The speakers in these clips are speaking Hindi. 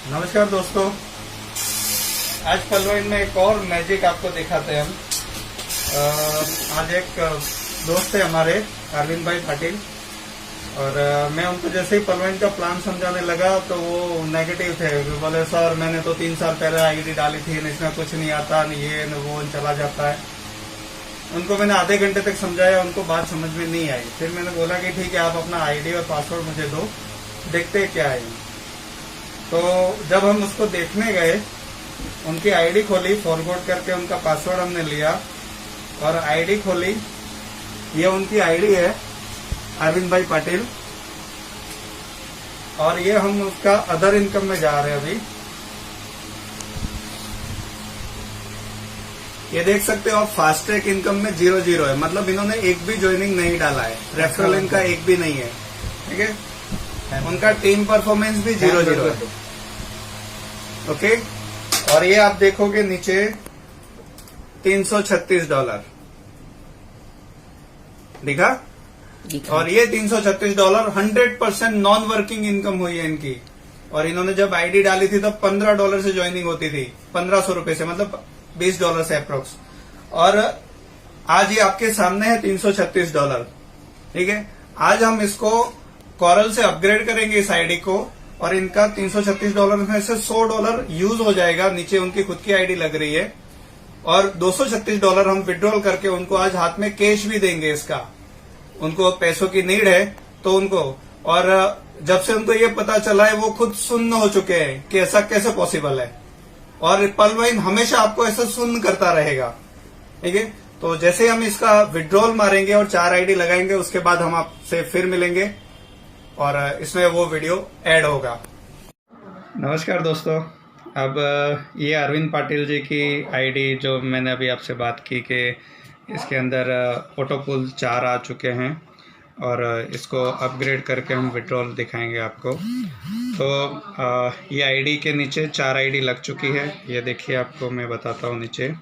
नमस्कार दोस्तों, आज पलवल में एक और मैजिक आपको दिखाते हैं हम। आज एक दोस्त है हमारे अरविंद भाई पाटिल, और मैं उनको जैसे ही पलवल का प्लान समझाने लगा तो वो नेगेटिव थे। बोले सर मैंने तो 3 साल पहले आईडी डाली थी, इसमें कुछ नहीं आता, ये न वो चला जाता है। उनको मैंने आधे घंटे तक समझाया, उनको बात समझ में नहीं आई। फिर मैंने बोला कि ठीक है, आप अपना आईडी और पासवर्ड मुझे दो, देखते क्या है। तो जब हम उसको देखने गए, उनकी आईडी खोली, फॉरवर्ड करके उनका पासवर्ड हमने लिया और आईडी खोली। ये उनकी आईडी है, अरविंद भाई पाटिल, और ये हम उसका अदर इनकम में जा रहे हैं अभी। ये देख सकते हो आप, फास्ट ट्रैक इनकम में 0 है, मतलब इन्होंने एक भी ज्वाइनिंग नहीं डाला है, रेफरल इनका एक भी नहीं है। ठीक है, उनका टीम परफॉर्मेंस भी 0 है। ओके, और ये आप देखोगे नीचे $336 दिखा, और ये $336 100% नॉन वर्किंग इनकम हुई है इनकी। और इन्होंने जब आईडी डाली थी तब $15 से ज्वाइनिंग होती थी, $1500 से, मतलब $20 से अप्रोक्स। और आज ये आपके सामने है $336। ठीक है, आज हम इसको कोरल से अपग्रेड करेंगे इस आईडी को, और इनका $336 में से $100 यूज हो जाएगा। नीचे उनकी खुद की आईडी लग रही है, और $236 हम विड्रॉल करके उनको आज हाथ में कैश भी देंगे। इसका उनको पैसों की नीड है तो उनको, और जब से उनको ये पता चला है वो खुद सुन्न हो चुके हैं कि ऐसा कैसे पॉसिबल है, और पलवाइन हमेशा आपको ऐसा सुन्न करता रहेगा। ठीक है, तो जैसे हम इसका विड्रॉल मारेंगे और 4 आईडी लगाएंगे, उसके बाद हम आपसे फिर मिलेंगे और इसमें वो वीडियो ऐड होगा। नमस्कार दोस्तों, अब ये अरविंद पाटिल जी की आईडी जो मैंने अभी आपसे बात की कि इसके अंदर ऑटोपुल 4 आ चुके हैं, और इसको अपग्रेड करके हम विड्रॉल दिखाएंगे आपको। तो ये आईडी के नीचे 4 आईडी लग चुकी है। ये देखिए, आपको मैं बताता हूँ नीचे।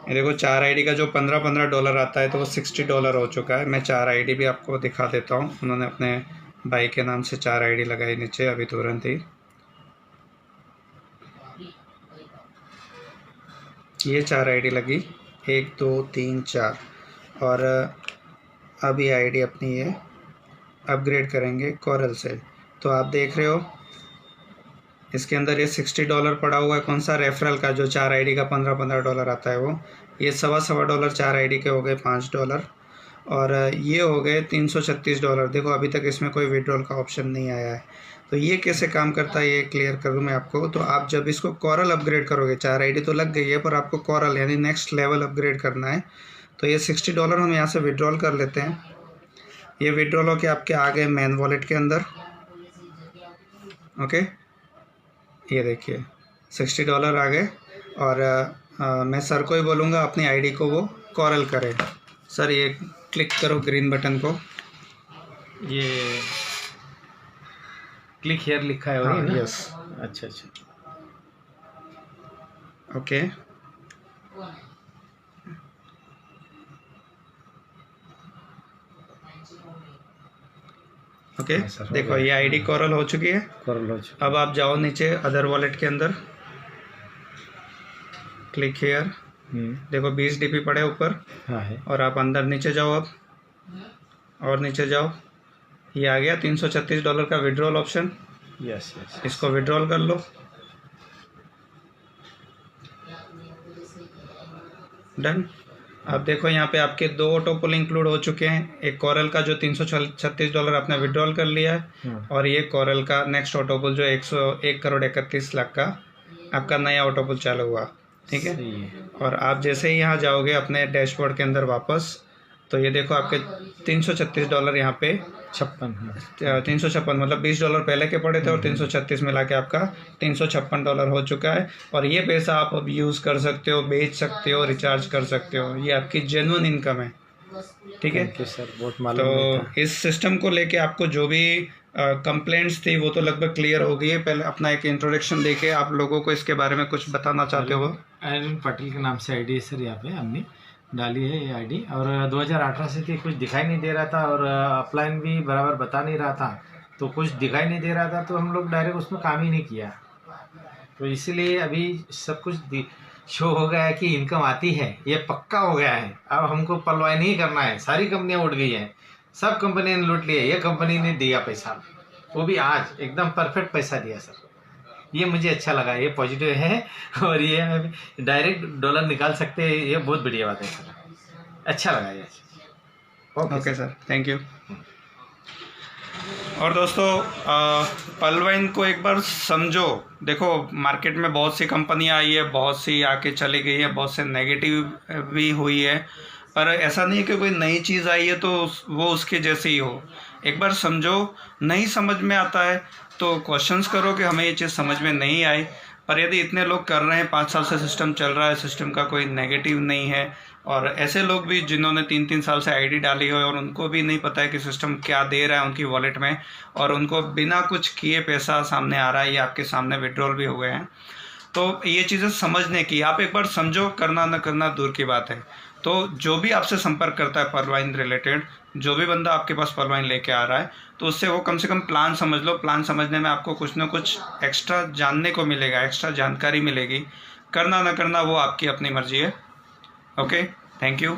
ये देखो, 4 आईडी का जो $15 आता है तो वो $60 हो चुका है। मैं 4 आईडी भी आपको दिखा देता हूँ। उन्होंने अपने भाई के नाम से 4 आईडी लगाई नीचे अभी तुरंत ही। ये 4 आईडी लगी, 1 2 3 4, और अब ये आईडी अपनी ये अपग्रेड करेंगे कोरल से। तो आप देख रहे हो इसके अंदर ये $60 पड़ा हुआ है। कौन सा? रेफरल का, जो 4 आईडी का $15 आता है वो। ये $1.25 4 आईडी के हो गए $5, और ये हो गए $336। देखो, अभी तक इसमें कोई विड्रॉल का ऑप्शन नहीं आया है। तो ये कैसे काम करता है ये क्लियर करूँ मैं आपको। तो आप जब इसको कोरल अपग्रेड करोगे, 4 आईडी तो लग गई है, पर आपको कोरल यानी नेक्स्ट लेवल अपग्रेड करना है। तो ये $60 हम यहाँ से विड्रॉल कर लेते हैं। ये विड्रॉल होके आपके आ गए मेन वॉलेट के अंदर। ओके, ये देखिए $60 आ गए, और मैं सर को ही बोलूँगा अपनी आईडी को वो कोरल करे। सर ये क्लिक करो ग्रीन बटन को, ये क्लिक हियर लिखा है। हाँ, यस, अच्छा। ओके। ओके, देखो ये आईडी कोरल हो चुकी है। कोरल हो चुका। अब आप जाओ नीचे अदर वॉलेट के अंदर, क्लिक हियर। देखो 20 डीपी पड़े ऊपर। हाँ है। और आप अंदर नीचे जाओ अब, और नीचे जाओ, ये आ गया $336 का विड्रॉल ऑप्शन। यस। इसको विड्रॉल कर लो, डन। अब देखो यहाँ पे आपके 2 ऑटोपुल इंक्लूड हो चुके हैं। एक कोरल का जो $336 आपने विड्रॉल कर लिया है, और ये कोरल का नेक्स्ट ऑटोपुल जो 1,31,00,000 का आपका नया ऑटोपुल चालू हुआ। ठीक है, और आप जैसे ही यहाँ जाओगे अपने डैशबोर्ड के अंदर वापस, तो ये देखो आपके $336 यहाँ पे 356, मतलब $20 पहले के पड़े थे, और 336 मिला के आपका $356 हो चुका है। और ये पैसा आप अब यूज़ कर सकते हो, बेच सकते हो, रिचार्ज कर सकते हो। ये आपकी जेन्युइन इनकम है। ठीक है सर, बहुत मालूम नहीं था। तो इस सिस्टम को लेके आपको जो भी कंप्लेंट्स थी वो तो लगभग क्लियर हो गई है। पहले अपना एक इंट्रोडक्शन देके आप लोगों को इसके बारे में कुछ बताना चाहते हो? अरविंद पाटिल के नाम से आईडी है सर, यहाँ पे हमने डाली है ये आईडी, और 2018 से कुछ दिखाई नहीं दे रहा था, और अपलाइन भी बराबर बता नहीं रहा था। तो कुछ दिखाई नहीं दे रहा था, तो हम लोग डायरेक्ट उसमें काम ही नहीं किया। तो इसीलिए अभी सब कुछ शो हो गया है कि इनकम आती है, ये पक्का हो गया है। अब हमको परवाह नहीं करना है। सारी कंपनियां उठ गई हैं, सब कंपनी ने लूट लिया, ये कंपनी ने दिया पैसा, वो भी आज एकदम परफेक्ट पैसा दिया सर। ये मुझे अच्छा लगा, ये पॉजिटिव है। और ये डायरेक्ट डॉलर निकाल सकते हैं, ये बहुत बढ़िया बात है सर, अच्छा लगा ये। Okay sir, thank you. और दोस्तों पलवाइन को एक बार समझो। देखो मार्केट में बहुत सी कंपनियां आई है, बहुत सी आके चली गई है, बहुत से नेगेटिव भी हुई है, पर ऐसा नहीं कि कोई नई चीज़ आई है तो वो उसके जैसे ही हो। एक बार समझो, नहीं समझ में आता है तो क्वेश्चंस करो कि हमें ये चीज़ समझ में नहीं आई। पर यदि इतने लोग कर रहे हैं, 5 साल से सिस्टम चल रहा है, सिस्टम का कोई नेगेटिव नहीं है, और ऐसे लोग भी जिन्होंने 3-3 साल से आईडी डाली हो और उनको भी नहीं पता है कि सिस्टम क्या दे रहा है उनकी वॉलेट में, और उनको बिना कुछ किए पैसा सामने आ रहा है, ये आपके सामने विड्रॉल भी हुए हैं। तो ये चीज़ें समझने की, आप एक बार समझो, करना न करना दूर की बात है। तो जो भी आपसे संपर्क करता है परवाइन रिलेटेड, जो भी बंदा आपके पास परवाइन लेके आ रहा है, तो उससे वो कम से कम प्लान समझ लो। प्लान समझने में आपको कुछ ना कुछ एक्स्ट्रा जानने को मिलेगा, एक्स्ट्रा जानकारी मिलेगी। करना ना करना वो आपकी अपनी मर्जी है। Okay, thank you.